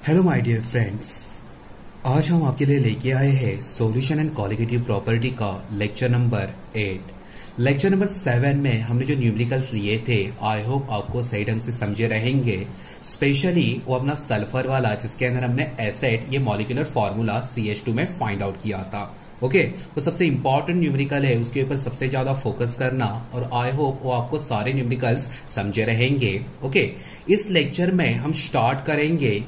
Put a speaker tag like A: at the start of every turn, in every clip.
A: Hello my dear friends, आज हम आपके लिए लेके आए हैं सॉल्यूशन एंड कॉलिगेटिव प्रॉपर्टी का लेक्चर नंबर 8। लेक्चर नंबर 7 में हमने जो न्यूमेरिकल्स लिए थे, आई होप आपको सही ढंग से समझे रहेंगे। स्पेशली वो अपना सल्फर वाला जिसके अंदर हमने एसिड ये मॉलिक्यूलर फॉर्मूला CH2 में फाइंड आउट किया था। ओके, वो सबसे इंपॉर्टेंट न्यूमेरिकल है, उसके ऊपर सबसे ज्यादा फोकस करना, और आई होप वो आपको सारे न्यूमेरिकल्स समझे रहेंगे। ओके, इस लेक्चर में हम स्टार्ट करेंगे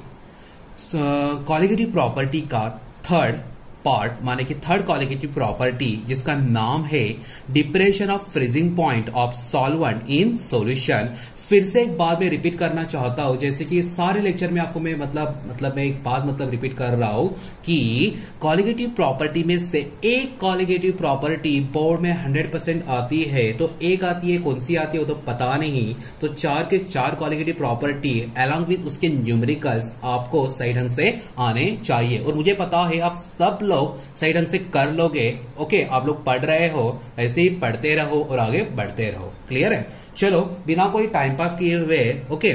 A: कॉलिगेटिव प्रॉपर्टी का थर्ड पार्ट, माने कि थर्ड कॉलिगेटिव प्रॉपर्टी जिसका नाम है depression of freezing point of solvent in solution. फिर से एक बात मैं रिपीट करना चाहता हूं, जैसे कि सारे लेक्चर में आपको मैं मैं एक बात रिपीट कर रहा हूं कि कॉलिगेटिव प्रॉपर्टी में से एक कॉलिगेटिव प्रॉपर्टी बोर्ड में 100% आती है, तो एक आती है, कौन सी आती है वो तो पता नहीं। तो चार के चार कॉलिगेटिव प्रॉपर्टी अलॉन्ग विद उसके न्यूमेरिकल्स आपको सही ढंग से आने चाहिए, और मुझे पता है आप सब लोग सही ढंग से कर लोगे। ओके, आप लोग पढ़ रहे हो, ऐसे ही पढ़ते रहो और आगे बढ़ते रहो। क्लियर है? चलो बिना कोई टाइम पास किए हुए ओके,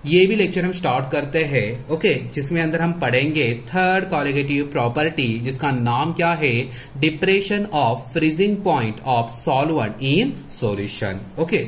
A: ये भी लेक्चर हम स्टार्ट करते हैं। ओके, जिसमें अंदर हम पढ़ेंगे थर्ड कॉलिगेटिव प्रॉपर्टी जिसका नाम क्या है, depression of freezing point of solvent in solution. Okay,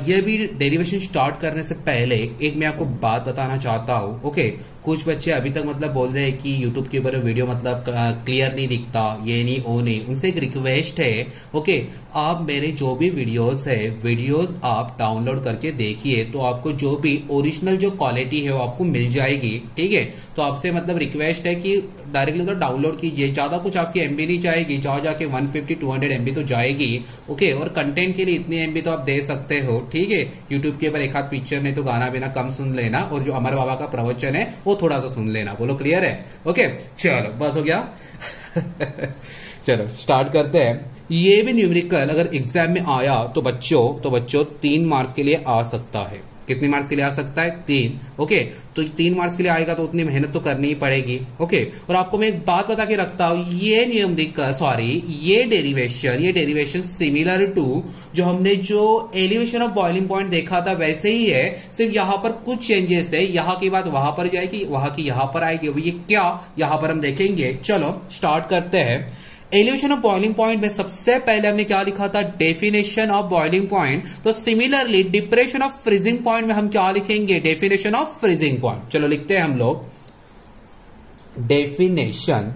A: ये भी डेरिवेशन स्टार्ट करने से पहले एक मैं आपको बात बताना चाहता हूँ। ओके, कुछ बच्चे अभी तक बोल रहे हैं कि YouTube के ऊपर वीडियो क्लियर नहीं दिखता, ये नहीं वो नहीं। उनसे एक रिक्वेस्ट है, ओके, आप मेरे जो भी वीडियोस है वीडियोस आप डाउनलोड करके देखिए, तो आपको जो भी ओरिजिनल जो क्वालिटी है वो आपको मिल जाएगी। ठीक है, तो आपसे रिक्वेस्ट है कि डायरेक्टली तो डाउनलोड कीजिए, ज्यादा कुछ आपकी MB नहीं जाएगी, जाके 150-200 MB तो जाएगी। ओके, और कंटेंट के लिए इतनी MB तो आप दे सकते हो। ठीक है, यूट्यूब के ऊपर एक हाथ पिक्चर नहीं तो गाना बिना कम सुन लेना, और जो अमर बाबा का प्रवचन है वो थोड़ा सा सुन लेना। बोलो क्लियर है? ओके, चलो बस हो गया। चलो स्टार्ट करते हैं। ये भी न्यूमेरिकल अगर एग्जाम में आया तो बच्चों 3 मार्क्स के लिए आ सकता है। कितने मार्क्स के लिए आ सकता है? 3। ओके, तो 3 मार्क्स के लिए आएगा तो उतनी मेहनत तो करनी ही पड़ेगी। ओके, और आपको मैं एक बात बता के रखता हूं, ये डेरिवेशन सिमिलर टू जो हमने जो एलिवेशन ऑफ बॉइलिंग पॉइंट देखा था वैसे ही है, सिर्फ यहां पर कुछ चेंजेस है। यहां की बात वहां पर जाएगी, वहां की यहां पर आएगी। ये क्या, यहां पर हम देखेंगे। चलो स्टार्ट करते हैं। एलिवेशन ऑफ बॉइलिंग पॉइंट में सबसे पहले हमने क्या लिखा था, डेफिनेशन ऑफ बॉइलिंग पॉइंट। तो similarly depression of freezing point में हम क्या लिखेंगे, डेफिनेशन ऑफ फ्रीजिंग पॉइंट। चलो लिखते हैं हम लोग, definition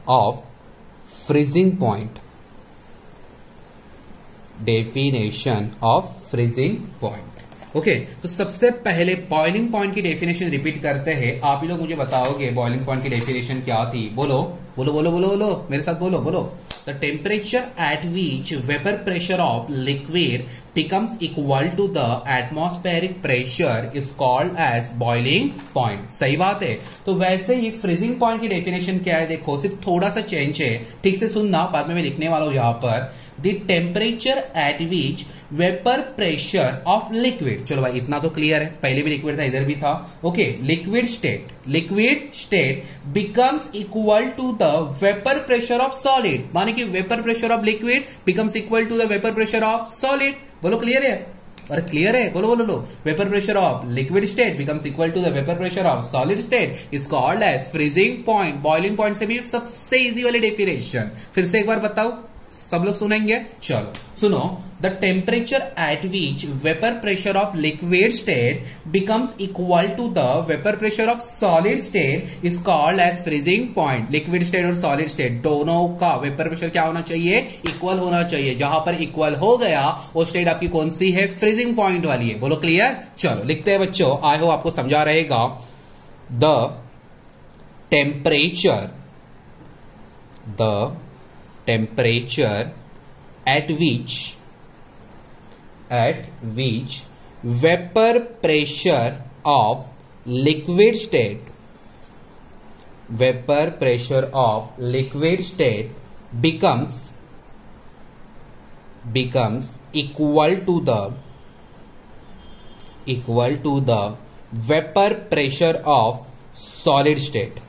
A: of freezing point. Definition of freezing point. Okay, तो सबसे पहले बॉइलिंग पॉइंट की डेफिनेशन रिपीट करते हैं। आप ही लोग मुझे बताओगे बॉइलिंग पॉइंट की डेफिनेशन क्या थी। बोलो बोलो बोलो बोलो बोलो मेरे साथ बोलो बोलो। The temperature at which vapour pressure of liquid becomes equal to the atmospheric pressure is called as boiling point। सही बात है। तो वैसे ही फ्रीजिंग पॉइंट की डेफिनेशन क्या है, देखो सिर्फ थोड़ा सा चेंज है, ठीक से सुनना, बाद में मैं लिखने वाला हूं यहां पर। The temperature at which vapour pressure of liquid. चलो भाई इतना तो क्लियर है, पहले भी लिक्विड था, इधर भी था। Okay, liquid state becomes equal to the vapour pressure of solid, माने कि vapour pressure of liquid becomes equal to the vapour pressure of solid. बोलो क्लियर है? अरे क्लियर है? बोलो बोलो लो। Vapour pressure of liquid state becomes equal to the vapour pressure of solid state is called as freezing point. Boiling point से भी सबसे इजी वाली डेफिनेशन फिर से एक बार बताओ, सब लोग सुनेंगे। चलो सुनो, the temperature at which vapour pressure of liquid state becomes equal to the vapour pressure of solid state is called as freezing point. Liquid state और सॉलिड स्टेट दोनों का वेपर प्रेशर क्या होना चाहिए, इक्वल होना चाहिए। जहां पर इक्वल हो गया वो स्टेट आपकी कौन सी है, फ्रीजिंग पॉइंट वाली है। बोलो क्लियर? चलो लिखते हैं बच्चों, आई होप आपको समझा रहेगा। The temperature at which vapor pressure of liquid state becomes equal to the vapor pressure of solid state.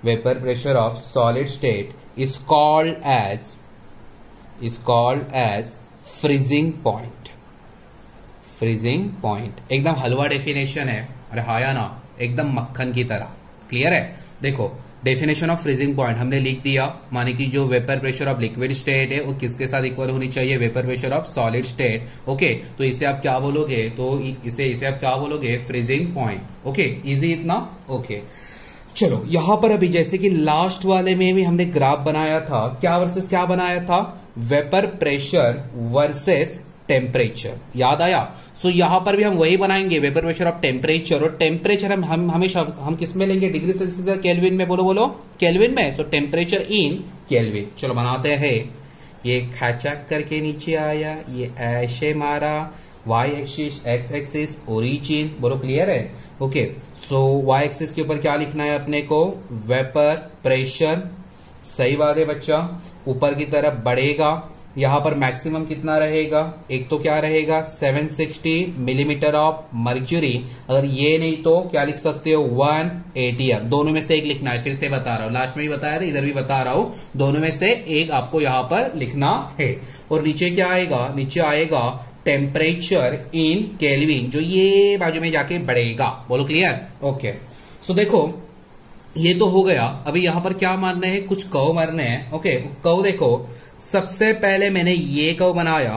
A: Vapor pressure of solid state is called as freezing point. Freezing point एकदम हलवा definition है, अरे हाँ या ना, एकदम मक्खन की तरह। क्लियर है? देखो डेफिनेशन ऑफ फ्रीजिंग पॉइंट हमने लिख दिया, माने कि जो vapour pressure of liquid state है वो किसके साथ इक्वल होनी चाहिए, vapour pressure of solid state. Okay, तो इसे आप क्या बोलोगे, तो इसे आप क्या बोलोगे, फ्रीजिंग पॉइंट। ओके, इजी इतना। ओके चलो यहां पर अभी जैसे कि लास्ट वाले में भी हमने ग्राफ बनाया था, क्या वर्सेस क्या बनाया था, वेपर प्रेशर वर्सेस टेम्परेचर, याद आया? सो यहां पर भी हम वही बनाएंगे, वेपर प्रेशर ऑफ टेम्परेचर, और टेम्परेचर हम हमेशा हम किस में लेंगे, डिग्री सेल्सियस या केल्विन में, बोलो बोलो, केल्विन में। सो टेम्परेचर इन केल्विन। चलो बनाते हैं, ये खैचक करके नीचे आया, ये ऐसे मारा, Y axis X axis origin, बोलो क्लियर है? ओके, सो वाई एक्सिस के ऊपर क्या लिखना है अपने को, वेपर प्रेशर, सही बात है बच्चा, ऊपर की तरफ बढ़ेगा, यहां पर मैक्सिमम कितना रहेगा, एक तो क्या रहेगा 760 मिलीमीटर ऑफ मर्क्यूरी, अगर ये नहीं तो क्या लिख सकते हो 1 ATM, दोनों में से एक लिखना है। फिर से बता रहा हूं, लास्ट में भी बताया था, इधर भी बता रहा हूं, दोनों में से एक आपको यहां पर लिखना है। और नीचे क्या आएगा, नीचे आएगा टेम्परेचर इन केल्विन, जो ये बाजू में जाके बढ़ेगा, बोलो क्लियर? ओके, सो देखो ये तो हो गया। अभी यहां पर क्या मारने हैं, कुछ कर्व मारने हैं। ओके, कर्व देखो, सबसे पहले मैंने ये कर्व बनाया,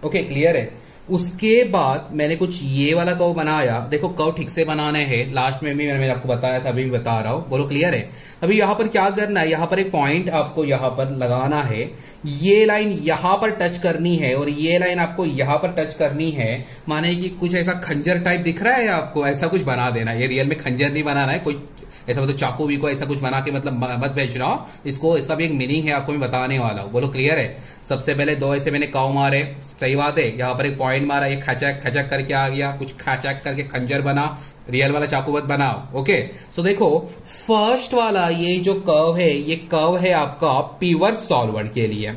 A: ओके क्लियर है, उसके बाद मैंने कुछ ये वाला कर्व बनाया। देखो कर्व ठीक से बनाने हैं, लास्ट में भी मैंने आपको बताया था, अभी भी बता रहा हूं, बोलो क्लियर है? अभी यहां पर क्या करना है, यहां पर एक पॉइंट आपको यहां पर लगाना है, ये लाइन यहां पर टच करनी है और ये लाइन आपको यहां पर टच करनी है, माने कि कुछ ऐसा खंजर टाइप दिख रहा है आपको, ऐसा कुछ बना देना है। ये रियल में खंजर नहीं बनाना है, कोई ऐसा मतलब चाकू भी को ऐसा कुछ बना के मतलब मत भेजना इसको, इसका भी एक मीनिंग है, आपको मैं बताने वाला हूं, बोलो क्लियर है? सबसे पहले दो ऐसे मैंने काव मारे, सही बात है, यहां पर एक पॉइंट मारा, ये खचक खचक करके आ गया, कुछ खचक करके खंजर बना, रियल वाला चाकू मत बनाओ। ओके, सो देखो फर्स्ट वाला ये जो कर्व है, ये कर्व है आपका प्योर सॉल्वेंट के लिए,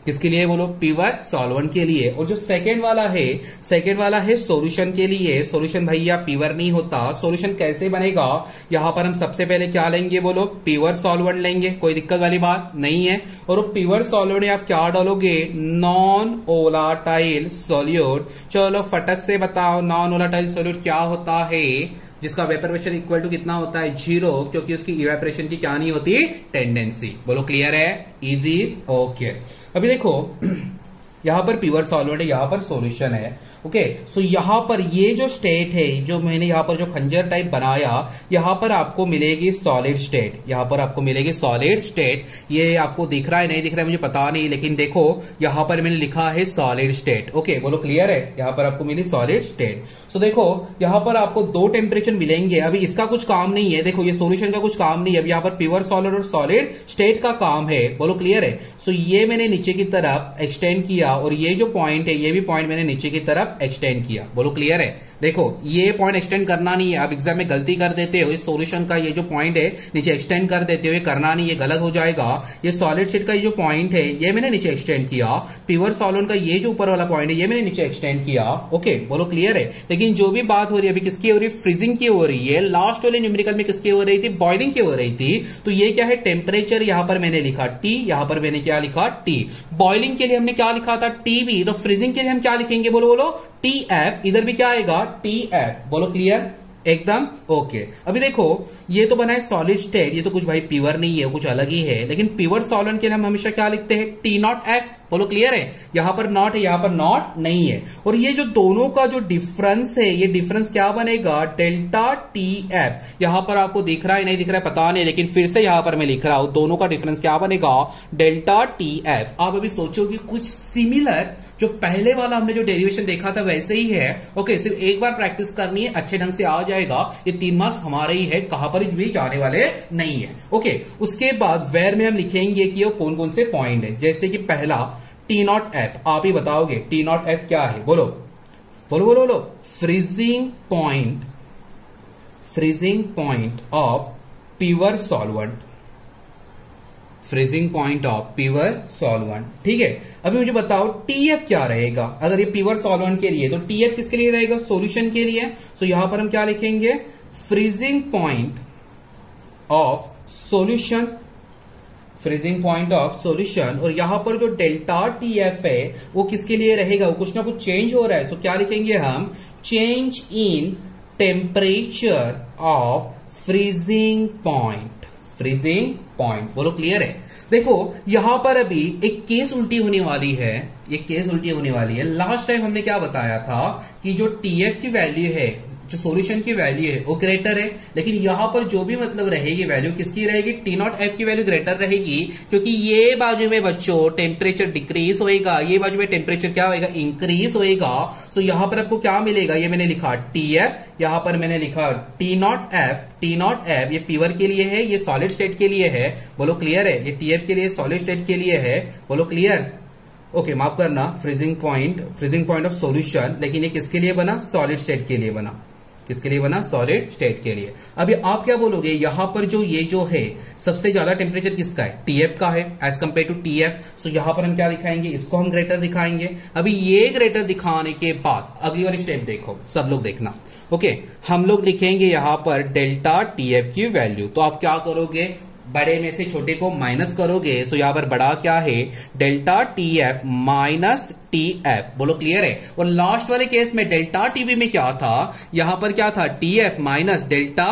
A: किसके लिए बोलो, प्योर सॉल्वेंट के लिए। और जो सेकेंड वाला है सॉल्यूशन के लिए। सॉल्यूशन भैया प्योर नहीं होता, सॉल्यूशन कैसे बनेगा, यहां पर हम सबसे पहले क्या लेंगे बोलो, प्योर सॉल्वेंट लेंगे, कोई दिक्कत वाली बात नहीं है। और प्योर सॉल्वेंट में आप क्या डालोगे, नॉन वोलाटाइल सॉल्यूट। चलो फटक से बताओ, नॉन वोलाटाइल सॉल्यूट क्या होता है, जिसका वेपर प्रेशर इक्वल टू कितना होता है, 0, क्योंकि उसकी इवेपोरेशन की क्या नहीं होती, टेंडेंसी। बोलो क्लियर है? इजी। ओके, अभी देखो यहां पर प्योर सॉल्वेंट है, यहां पर सॉल्यूशन है। ओके, सो यहां पर ये जो स्टेट है, जो मैंने यहां पर जो खंजर टाइप बनाया, यहां पर आपको मिलेगी सॉलिड स्टेट, यहां पर आपको मिलेगी सॉलिड स्टेट। ये आपको दिख रहा है नहीं दिख रहा है मुझे पता नहीं, लेकिन देखो यहां पर मैंने लिखा है सॉलिड स्टेट। ओके, बोलो क्लियर है? यहां पर आपको मिली सॉलिड स्टेट। सो देखो यहां पर आपको दो टेम्परेचर मिलेंगे, अभी इसका कुछ काम नहीं है, देखो ये सॉल्यूशन का कुछ काम नहीं है, अभी यहां पर प्योर सॉलिड और सॉलिड स्टेट का काम है, बोलो क्लियर है? सो ये मैंने नीचे की तरफ एक्सटेंड किया, और ये जो पॉइंट है, ये भी पॉइंट मैंने नीचे की तरफ एक्सटेंड किया, बोलो क्लियर है? देखो ये पॉइंट एक्सटेंड करना नहीं है, आप एग्जाम में गलती कर देते हो, इस सॉल्यूशन का ये जो पॉइंट है नीचे एक्सटेंड कर देते हो, ये करना नहीं, ये गलत हो जाएगा। ये सॉलिड स्टेट का ये जो पॉइंट है, ये मैंने नीचे एक्सटेंड किया, प्योर सॉल्वेंट का ये जो ऊपर वाला पॉइंट है, ये मैंने नीचे एक्सटेंड किया। ओके, बोलो क्लियर है? लेकिन जो भी बात हो रही है अभी किसकी हो रही है, फ्रीजिंग की हो रही है। लास्ट वाले न्यूमेरिकल में किसकी हो रही थी, बॉइलिंग की हो रही थी। तो ये क्या है, टेम्परेचर, यहां पर मैंने लिखा T, यहां पर मैंने क्या लिखा T। बॉइलिंग के लिए हमने क्या लिखा था, TB, तो फ्रीजिंग के लिए हम क्या लिखेंगे, बोलो बोलो TF, इधर भी क्या आएगा TF, बोलो क्लियर एकदम? ओके, अभी देखो ये तो बना है सॉलिड स्टेट, ये तो कुछ भाई प्योर नहीं है, कुछ अलग ही है, लेकिन प्योर सॉल्वेंट के लिए हम हमेशा क्या लिखते हैं, T0F, बोलो क्लियर है? यहां पर नॉट है, यहां पर नॉट नहीं है। और ये जो दोनों का जो डिफरेंस है, ये डिफरेंस क्या बनेगा, डेल्टा TF। यहां पर आपको दिख रहा है नहीं दिख रहा है पता नहीं, लेकिन फिर से यहां पर मैं लिख रहा हूं, दोनों का डिफरेंस क्या बनेगा, डेल्टा TF। आप अभी सोचोगे कुछ सिमिलर, जो पहले वाला हमने जो डेरिवेशन देखा था वैसे ही है। ओके, सिर्फ एक बार प्रैक्टिस करनी है, अच्छे ढंग से आ जाएगा। ये 3 मार्क्स हमारे ही है, कहां पर भी जाने वाले नहीं है। ओके, उसके बाद वेयर में हम लिखेंगे कि वो कौन कौन से पॉइंट है, जैसे कि पहला T0F, आप ही बताओगे T0F क्या है, बोलो बोलो बोलो बोलो, freezing point of pure solvent, freezing point of pure solvent. ठीक है, अभी मुझे बताओ TF क्या रहेगा, अगर ये प्योर सॉल्वेंट के लिए, तो TF किसके लिए रहेगा, सॉल्यूशन के लिए। सो यहां पर हम क्या लिखेंगे, freezing point of solution, freezing point of solution, और यहां पर जो डेल्टा टीएफ है वो किसके लिए रहेगा, वो कुछ ना कुछ चेंज हो रहा है, सो क्या लिखेंगे हम, change in temperature of freezing point. Freezing point, बोलो क्लियर है। देखो यहां पर अभी एक केस उल्टी होने वाली है, एक केस उल्टी होने वाली है। लास्ट टाइम हमने क्या बताया था कि जो टीएफ की वैल्यू है, जो सॉल्यूशन की वैल्यू है वो ग्रेटर है, लेकिन यहां पर जो भी मतलब रहेगी वैल्यू किसकी रहेगी, टी नॉट एफ की वैल्यू ग्रेटर रहेगी, क्योंकि ये बाजू में बच्चों टेम्परेचर डिक्रीज होएगा, ये बाजू में टेम्परेचर क्या होएगा, इंक्रीज होएगा। सो यहां पर आपको क्या मिलेगा, ये मैंने लिखा टीएफ, यहां पर मैंने लिखा T not F. T not F ये प्योर के लिए है, ये सॉलिड स्टेट के लिए है, बोलो क्लियर है। ये टीएफ के लिए सॉलिड स्टेट के लिए है, बोलो क्लियर। ओके माफ करना, फ्रीजिंग पॉइंट ऑफ सॉल्यूशन, लेकिन ये किसके लिए बना, सॉलिड स्टेट के लिए बना। किसके लिए बना, सॉलिड स्टेट के लिए। अभी आप क्या बोलोगे, यहां पर जो ये जो है सबसे ज्यादा टेम्परेचर किसका है, टीएफ का है एज कंपेयर टू टीएफ। सो यहां पर हम क्या दिखाएंगे, इसको हम ग्रेटर दिखाएंगे। अभी ये ग्रेटर दिखाने के बाद अगली वाली स्टेप देखो, सब लोग देखना। ओके हम लोग लिखेंगे यहां पर डेल्टा टीएफ की वैल्यू, तो आप क्या करोगे, बड़े में से छोटे को माइनस करोगे। सो यहां पर बड़ा क्या है, डेल्टा टीएफ माइनस टीएफ, बोलो क्लियर है। और लास्ट वाले केस में डेल्टा टीवी में क्या था, यहां पर क्या था, TF minus delta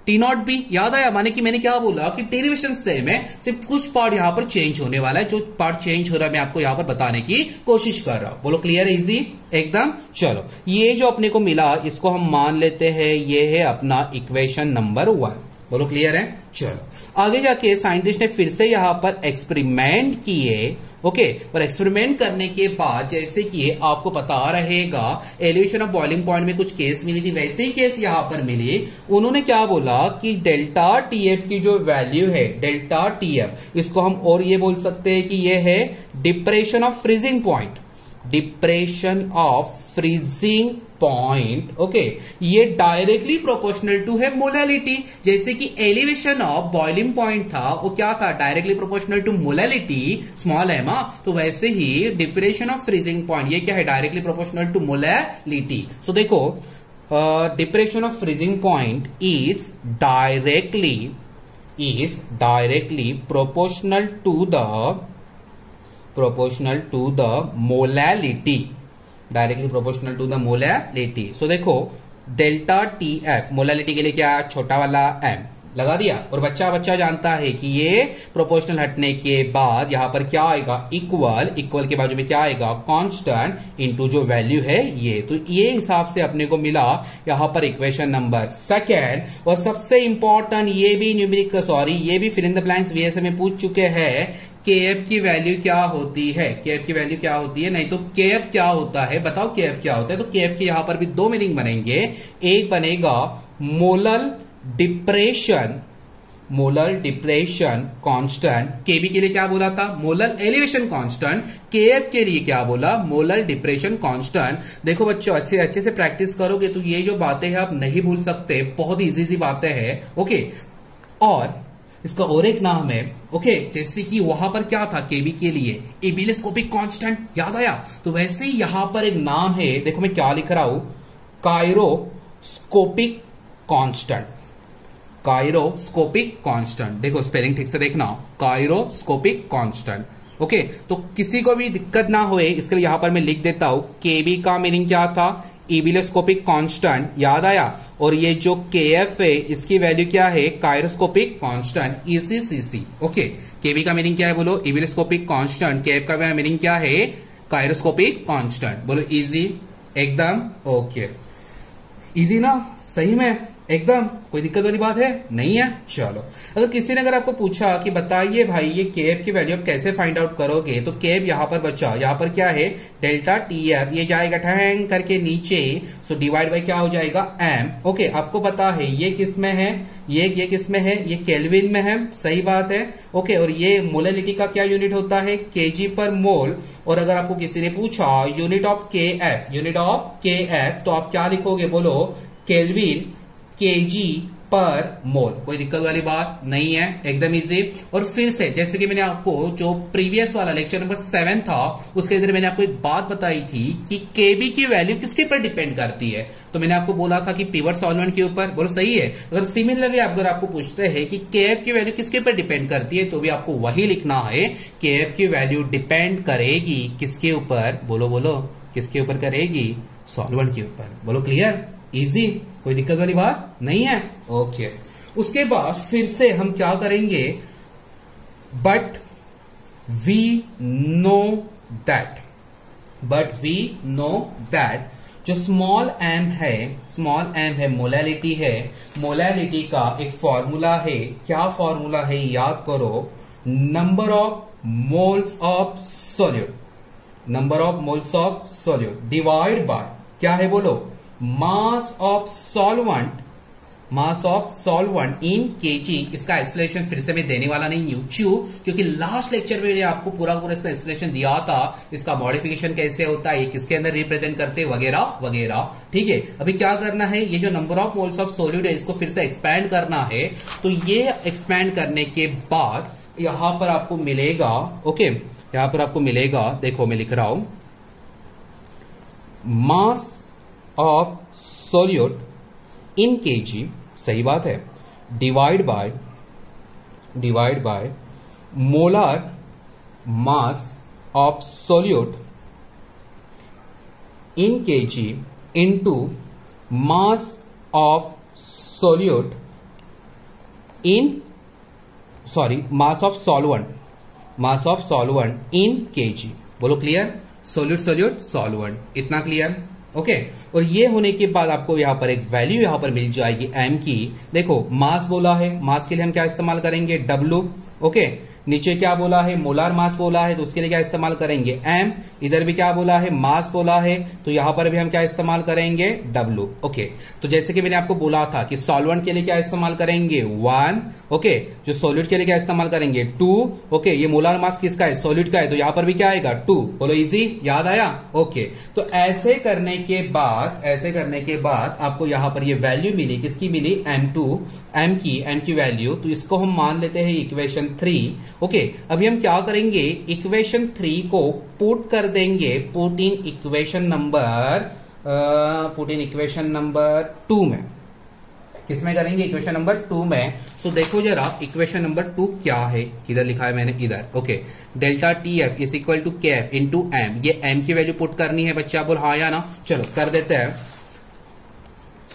A: T not be. याद आया, माने कि मैंने क्या बोला कि डेरिवेशन सेम है, सिर्फ कुछ पार्ट यहां पर चेंज होने वाला है। जो पार्ट चेंज हो रहा है मैं आपको यहां पर बताने की कोशिश कर रहा हूं, बोलो क्लियर है, इजी एकदम। चलो ये जो अपने को मिला इसको हम मान लेते हैं ये है अपना इक्वेशन नंबर 1, बोलो क्लियर है। चलो आगे जाके साइंटिस्ट ने फिर से यहां पर एक्सपेरिमेंट किए। ओके और एक्सपेरिमेंट करने के बाद जैसे कि आपको पता रहेगा एलिवेशन ऑफ बॉइलिंग पॉइंट में कुछ केस मिली थी, वैसे ही केस यहां पर मिली। उन्होंने क्या बोला कि डेल्टा टीएफ की जो वैल्यू है, डेल्टा टीएफ, इसको हम और ये बोल सकते हैं कि ये है depression of freezing point, depression of freezing point. Okay ये डायरेक्टली प्रोपोर्शनल टू है मोलैलिटी। जैसे कि एलिवेशन ऑफ बॉइलिंग पॉइंट था वो क्या था, directly proportional to molality, small M. तो वैसे ही डिप्रेशन ऑफ फ्रीजिंग पॉइंट ये क्या है, directly proportional to molality. So देखो depression of freezing point is directly proportional to the molality, directly proportional to the molality. So देखो delta T F molality के लिए क्या, छोटा वाला एम लगा दिया, और बच्चा जानता है कि ये प्रोपोर्शनल हटने के बाद यहां पर क्या आएगा, इक्वल के बाजू में क्या आएगा, कांस्टेंट इनटू जो वैल्यू है ये। तो ये हिसाब से अपने को मिला यहां पर इक्वेशन नंबर 2। और सबसे इंपॉर्टेंट ये भी न्यूमेरिकल ये भी fill in the blanks VSA में पूछ चुके हैं, केएफ की वैल्यू क्या होती है, केएफ की वैल्यू क्या होती है, नहीं तो केएफ क्या होता है, बताओ केएफ क्या होता है। तो केएफ के यहां पर भी दो मीनिंग बनेंगे, एक बनेगा मोलर डिप्रेशन कांस्टेंट, केबी के लिए क्या बोला था, मोलर एलिवेशन कांस्टेंट, केएफ के लिए क्या बोला, मोलर डिप्रेशन कांस्टेंट। देखो बच्चों अच्छे से प्रैक्टिस करोगे तो ये जो बातें हैं आप नहीं भूल सकते, बहुत इजी बातें हैं। ओके और इसका और एक नाम है, ओके जैसे कि वहां पर क्या था केबी के लिए एबिलिस्कोपिक कांस्टेंट, याद आया। तो वैसे ही यहां पर एक नाम है, देखो मैं क्या लिख रहा हूं, कायरोस्कोपिक कांस्टेंट, कायरोस्कोपिक कांस्टेंट। देखो स्पेलिंग ठीक से देखना, कायरोस्कोपिक कांस्टेंट। ओके तो किसी को भी दिक्कत ना होए इसके लिए यहां पर मैं लिख देता हूं, केबी का मीनिंग क्या था, एबिलिस्कोपिक कांस्टेंट, याद आया। और ये जो केएफ है इसकी वैल्यू क्या है, कायरोस्कोपिक कांस्टेंट, ईसीसीसी। ओके केबी का मीनिंग क्या है, बोलो एबिलिस्कोपिक कांस्टेंट, केएफ का मीनिंग क्या है, कायरोस्कोपिक कांस्टेंट। बोलो इजी एकदम, ओके इजी ना, सही में एकदम कोई दिक्कत वाली बात है नहीं है। चलो अगर किसी ने अगर आपको पूछा कि बताइए भाई ये केएफ की वैल्यू आप कैसे फाइंड आउट करोगे, तो केएफ यहां पर बच्चा यहाँ पर क्या है, डेल्टा टीएफ, ये जाएगा ठैंग करके नीचे, सो डिवाइड बाय क्या हो जाएगा, एम। ओके आपको पता है ये किस में है, ये किस में है, ये केल्विन में है, सही बात है। ओके और ये मोलैलिटी का क्या यूनिट होता है, केजी पर मोल। और अगर आपको किसी ने पूछा यूनिट ऑफ केएफ, तो आप क्या लिखोगे, बोलो केल्विन केजी पर मोल, कोई दिक्कत वाली बात नहीं है, एकदम इजी। और फिर से जैसे कि मैंने आपको जो प्रीवियस वाला लेक्चर नंबर 7 था उसके अंदर मैंने आपको एक बात बताई थी कि केबी की वैल्यू किसके पर डिपेंड करती है, तो मैंने आपको बोला था कि पिवट सॉल्वेंट के ऊपर, बोलो सही है। अगर सिमिलरली अगर आपको पूछते हैं कि केएफ की वैल्यू किसके ऊपर डिपेंड करती है, तो भी आपको वही लिखना है, केएफ की वैल्यू डिपेंड करेगी किसके ऊपर, बोलो बोलो किसके ऊपर करेगी, सॉल्वेंट के ऊपर। बोलो क्लियर, इजी, कोई दिक्कत वाली बात नहीं है। ओके, उसके बाद फिर से हम क्या करेंगे, but we know that, but we know that जो स्मॉल एम है मोलैलिटी है, मोलैलिटी का एक फॉर्मूला है, क्या फॉर्मूला है याद करो, number of moles of solute, number of moles of solute divide by क्या है बोलो, mass of solvent, mass of solvent in kg. इसका एक्सप्लेनेशन फिर से मैं देने वाला नहीं हूं, क्यों, क्योंकि लास्ट लेक्चर में मैंने आपको पूरा इसका एक्सप्लेनेशन दिया था, इसका मॉडिफिकेशन कैसे होता है, किसके अंदर रिप्रेजेंट करते हैं वगैरह वगैरह। ठीक है, अभी क्या करना है, ये जो number of moles of solute है इसको फिर से एक्सपैंड करना है। तो ये एक्सपैंड करने के बाद यहां पर आपको मिलेगा, ओके, यहां पर आपको मिलेगा, देखो मैं लिख रहा हूं, mass of solute in KG, सही बात है, divide by molar mass of solute in KG into mass of solute in, sorry, mass of solvent in KG. बोलो क्लियर, सॉल्यूट सॉल्वेंट, इतना क्लियर, ओके। और ये होने के बाद आपको यहां पर एक वैल्यू यहां पर मिल जाएगी एम की। देखो मास बोला है, मास के लिए हम क्या इस्तेमाल करेंगे, डब्ल्यू, ओके। नीचे क्या बोला है, मोलार मास बोला है, तो उसके लिए क्या इस्तेमाल करेंगे, एम। इधर भी क्या बोला है, मास बोला है, तो यहां पर भी हम क्या इस्तेमाल करेंगे, डब्ल्यू, ओके। तो जैसे कि मैंने आपको बोला था कि सॉल्वेंट के लिए क्या इस्तेमाल करेंगे, 1, ओके। जो सॉल्यूट के लिए क्या इस्तेमाल करेंगे, 2, ओके। ये मोलार मास किसका है, सॉल्यूट का है, तो यहां पर भी क्या आएगा, 2। बोलो इजी, याद आया, ओके। तो ऐसे करने के बाद आपको यहां पर ये वैल्यू मिली, किसकी मिली, एम की वैल्यू। तो इसको हम मान लेते हैं इक्वेशन 3, ओके। अभी हम क्या करेंगे, इक्वेशन 3 को पुट कर देंगे, पुट इन इक्वेशन नंबर 2 में। किसमें करेंगे, इक्वेशन नंबर 2 में। सो देखो जरा इक्वेशन नंबर 2 क्या है, किधर लिखा है मैंने, इधर, okay. Delta T F is equal to K F into M, ये एम की वैल्यू पुट करनी है बच्चा, बोल हाँ या ना, चलो कर देते हैं।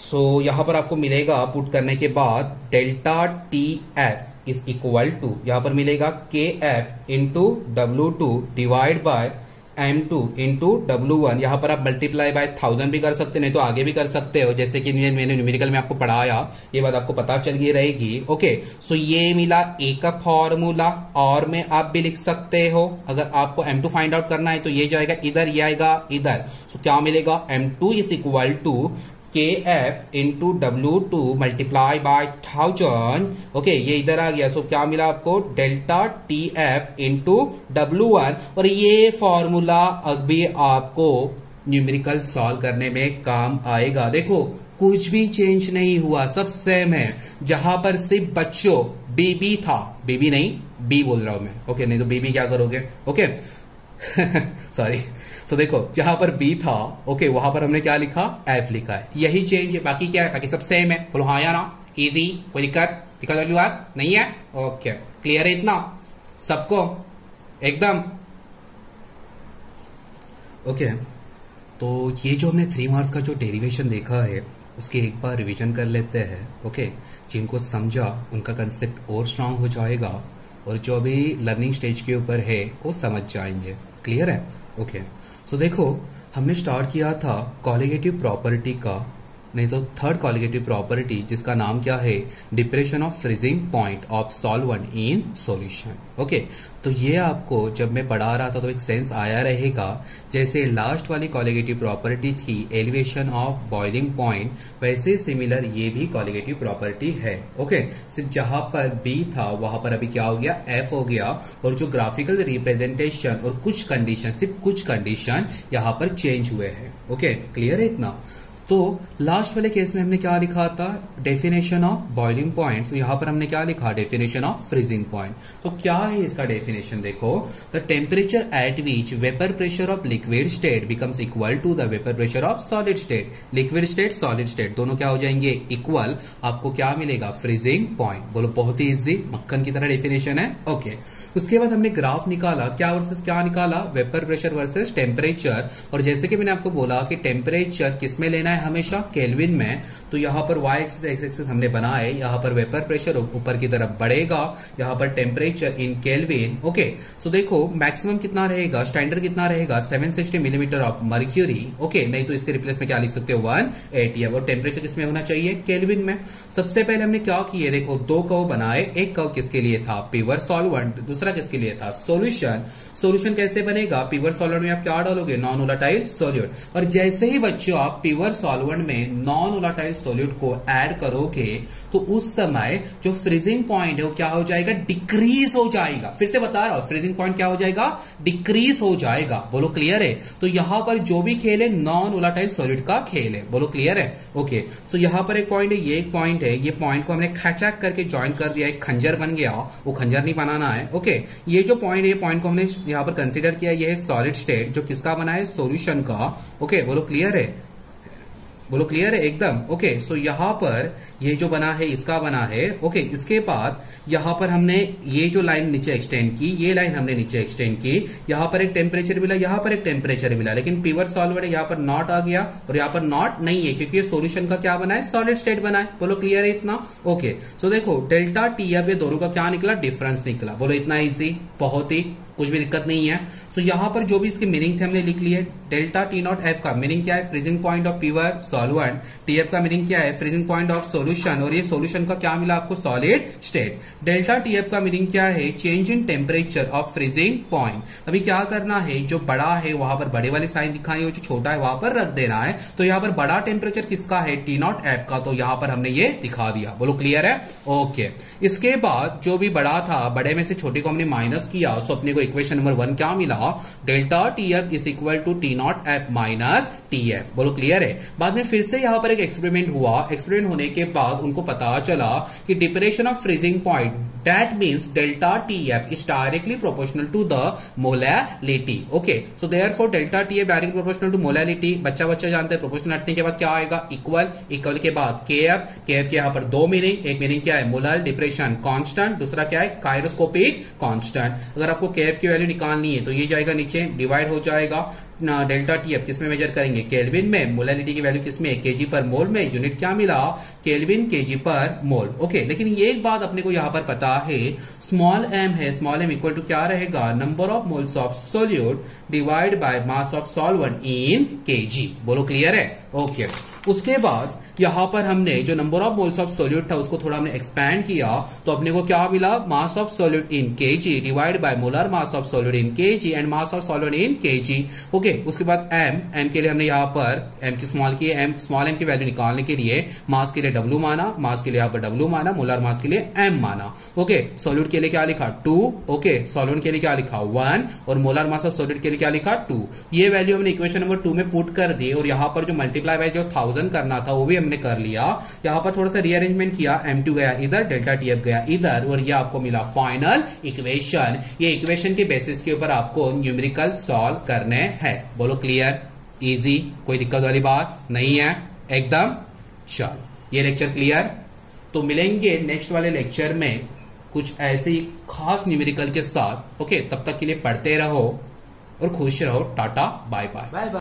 A: सो यहां पर आपको मिलेगा पुट करने के बाद delta T F is equal to, यहां पर मिलेगा K F into W2 divide by M2 into W1। यहां पर आप मल्टीप्लाई बाय 1000 भी कर सकते, नहीं तो आगे भी कर सकते हो, जैसे कि मैंने न्यूमेरिकल में आपको पढ़ाया, ये बात आपको पता चल गई रहेगी, ओके। सो ये मिला एक फॉर्मूला, और में आप भी लिख सकते हो, अगर आपको M2 फाइंड आउट करना है तो ये जाएगा इधर, ये आएगा इधर। सो क्या मिलेगा, M2 is equal to K F into W2 multiply by 1000, okay. ये इधर आ गया, सो क्या मिला आपको, delta T F into W1। और ये फॉर्मूला अभी आपको न्यूमेरिकल सॉल्व करने में काम आएगा। देखो कुछ भी चेंज नहीं हुआ, सब सेम है। जहां पर सिर्फ बच्चों बीबी था, बीबी नहीं बी बोल रहा हूं मैं, ओके, नहीं तो बीबी क्या करोगे, ओके सॉरी। तो देखो जहां पर बी था, ओके, वहां पर हमने क्या लिखा, एफ लिखा है, यही चेंज है, बाकी क्या है, बाकी सब सेम है। बोलो हाँ या ना, इजी, कोई दिक्कत वाली बात नहीं है, ओके। क्लियर है इतना सबको, एकदम ओके। तो ये जो हमने 3 मार्क्स का जो डेरिवेशन देखा है, उसके एक बार रिवीजन कर लेते हैं, ओके। जिनको समझा उनका कंसेप्ट और स्ट्रांग हो जाएगा, और जो अभी लर्निंग स्टेज के ऊपर है वो समझ जाएंगे। क्लियर है, ओके। सो देखो हमने स्टार्ट किया था कॉलिगेटिव प्रॉपर्टी का, नहीं तो थर्ड कॉलिगेटिव प्रॉपर्टी, जिसका नाम क्या है, depression of freezing point of solvent in solution, okay. तो ये आपको जब मैं पढ़ा रहा था तो एक सेंस आया रहेगा, जैसे लास्ट वाली कॉलिगेटिव प्रॉपर्टी थी एलिवेशन ऑफ बॉइलिंग पॉइंट, वैसे सिमिलर ये भी कॉलिगेटिव प्रॉपर्टी है, ओके। सिर्फ जहां पर बी था वहां पर अभी क्या हो गया, एफ हो गया, और जो ग्राफिकल रिप्रेजेंटेशन और कुछ कंडीशन, सिर्फ कुछ कंडीशन यहां पर चेंज हुए हैं, ओके। क्लियर है इतना। तो लास्ट वाले केस में हमने क्या लिखा था, डेफिनेशन ऑफ बॉइलिंग पॉइंट, तो यहां पर हमने क्या लिखा, डेफिनेशन ऑफ फ्रीजिंग पॉइंट। तो क्या है इसका डेफिनेशन, देखो, the temperature at which vapour pressure of liquid state becomes equal to the vapour pressure of solid state. Liquid state solid state दोनों क्या हो जाएंगे, इक्वल। आपको क्या मिलेगा, फ्रीजिंग पॉइंट। बोलो, बहुत ही इजी, मक्खन की तरह डेफिनेशन है। ओके, उसके बाद हमने ग्राफ निकाला, क्या वर्सेस क्या निकाला, वेपर प्रेशर वर्सेस टेम्परेचर। और जैसे कि मैंने आपको बोला कि टेम्परेचर किस में लेना है, हमेशा केल्विन में। तो यहां पर y एक्सिस x एक्सिस हमने बनाए, यहां पर वेपर प्रेशर ऊपर की तरफ बढ़ेगा, यहां पर टेम्परेचर इन केल्विन। ओके, सो देखो मैक्सिमम कितना रहेगा, स्टैंडर्ड कितना रहेगा, 760 मिलीमीटर ऑफ मर्क्यूरी। ओके, नहीं तो इसके रिप्लेस में क्या लिख सकते हो, 1 ATM। और टेम्परेचर किसमें होना चाहिए, केल्विन में। सबसे पहले हमने क्या किए, देखो 2 कर्व बनाए, एक कर्व किसके लिए था, प्योर सॉल्वेंट, दूसरा किसके लिए था, सॉल्यूशन। सॉल्यूशन कैसे बनेगा, प्योर सॉल्वेंट में आप क्या डालोगे, नॉन वोलेटाइल सॉल्यूट। और जैसे ही बच्चों आप प्योर सॉल्वेंट में नॉन वोलेटाइल सॉल्यूट को ऐड करोगे तो उस समय जो फ्रीजिंग पॉइंट है वो क्या हो जाएगा, डिक्रीज हो जाएगा। फिर से बता रहा हूं, फ्रीजिंग पॉइंट क्या हो जाएगा, डिक्रीज हो जाएगा। बोलो क्लियर है। तो यहां पर जो भी खेल है नॉन वोलेटाइल सॉल्यूट का खेल है। बोलो क्लियर है। ओके, सो यहां पर एक पॉइंट है, ये एक पॉइंट है, ये पॉइंट को हमने खचाक करके ज्वाइन कर दिया, एक खंजर बन गया। वो खंजर नहीं बनाना है। ओके, ये जो पॉइंट है, ये पॉइंट को हमने यहां पर कंसीडर किया, ये है सॉलिड स्टेट, जो किसका बना है, सॉल्यूशन का। ओके, बोलो क्लियर है, बोलो क्लियर है एकदम। ओके, सो यहां पर ये जो बना है इसका बना है। ओके, इसके बाद यहां पर हमने ये जो लाइन नीचे एक्सटेंड की, ये लाइन हमने नीचे एक्सटेंड की, यहां पर एक टेम्परेचर मिला, यहां पर एक टेम्परेचर मिला, लेकिन प्योर सॉल्वेंट है, यहां पर नॉट आ गया और यहां पर नॉट नहीं है क्योंकि ये सॉल्यूशन का क्या बना है, सॉलिड स्टेट बना है। बोलो क्लियर है इतना। ओके, सो देखो डेल्टा टी, अब ये दोनों का क्या निकला, डिफरेंस निकला। बोलो इतना इजी, बहुत ही, कुछ भी दिक्कत नहीं है। सो यहां पर जो भी इसके मीनिंग थे हमने लिख लिए। डेल्टा टी नॉट एफ का मीनिंग क्या है, freezing point of pure solvent. T F का मीनिंग क्या है, फ्रीजिंग पॉइंट ऑफ सॉल्यूशन, और ये सॉल्यूशन का क्या मिला आपको, solid state. Delta T F का मीनिंग क्या है, change in temperature of freezing point. अभी क्या करना है, जो बड़ा है वहां पर बड़े वाले साइन दिखानी है, जो छोटा है वहां पर रख देना है। तो यहां पर बड़ा टेम्परेचर किसका है, टी नॉट एफ का, तो यहां पर हमने ये दिखा दिया। बोलो क्लियर है। ओके, इसके बाद जो भी बड़ा था, बड़े में से छोटे को हमने माइनस किया, सो अपने को इक्वेशन नंबर 1 क्या मिला, delta T F is equal to T not F minus T F. बोलो क्लियर है। बाद में फिर से यहां पर एक एक्सपेरिमेंट हुआ, एक्सपेरिमेंट होने के बाद उनको पता चला कि depression of freezing point, that means delta T F is directly proportional to the molality. Okay, so therefore delta T F directly proportional to molality. बच्चा जानते हैं, प्रोपोर्शनल हटने के बाद क्या आएगा, इक्वल। इक्वल के बाद के एफ, के एफ के यहां पर 2 मीनिंग, एक मीनिंग क्या है, मोलर डिप्रेशन कांस्टेंट, दूसरा क्या है, काइरोस्कोपिक कांस्टेंट। अगर आपको के एफ की वैल्यू निकालनी है तो ये जाएगा नीचे, डिवाइड हो जाएगा। डेल्टा टी एफ किसमें मेजर करेंगे, केल्विन में। मोलैलिटी की वैल्यू किसमें, केजी पर मोल में। यूनिट क्या मिला, केल्विन केजी पर मोल। ओके, लेकिन ये एक बात अपने को यहां पर पता है, स्मॉल एम है, स्मॉल एम इक्वल टू क्या रहेगा, number of moles of solute divide by mass of solvent in KG. बोलो क्लियर है। ओके, उसके बाद यहां पर हमने जो number of moles of solute था उसको थोड़ा हमने एक्सपैंड किया, तो अपने को क्या मिला, mass of solute in KG divide by molar mass of solute in KG and mass of solute in KG. Okay, उसके बाद एम के लिए हमने यहां पर एम की स्मॉल एम की वैल्यू निकालने के लिए मास के लिए डब्ल्यू माना, मास के लिए यहां पर डब्ल्यू माना, मोलर मास के लिए एम माना। ओके, सोल्यूट के लिए क्या लिखा, 2। ओके, सॉल्वेंट के लिए क्या लिखा, 1, और मोलर मास ऑफ सोल्यूट के लिए क्या लिखा, 2। ये वैल्यू हमने इक्वेशन नंबर 2 में पुट कर दी, और यहां पर जो मल्टीप्लाई बाय जो 1000 करना था वो भी हमने कर लिया। यहां पर थोड़ा सा रीअरेंजमेंट किया, M2 गया इधर, डेल्टा टीएफ गया इधर, और ये आपको मिला फाइनल इक्वेशन। ये इक्वेशन के बेसिस के ऊपर आपको न्यूमेरिकल सॉल्व करने हैं। बोलो क्लियर, इजी, कोई दिक्कत वाली बात नहीं है एकदम। चलो, ये लेक्चर क्लियर। तो मिलेंगे नेक्स्ट वाले लेक्चर में कुछ ऐसे ही खास न्यूमेरिकल के साथ। ओके, तब तक के लिए पढ़ते रहो और खुश रहो। Tata, bye bye.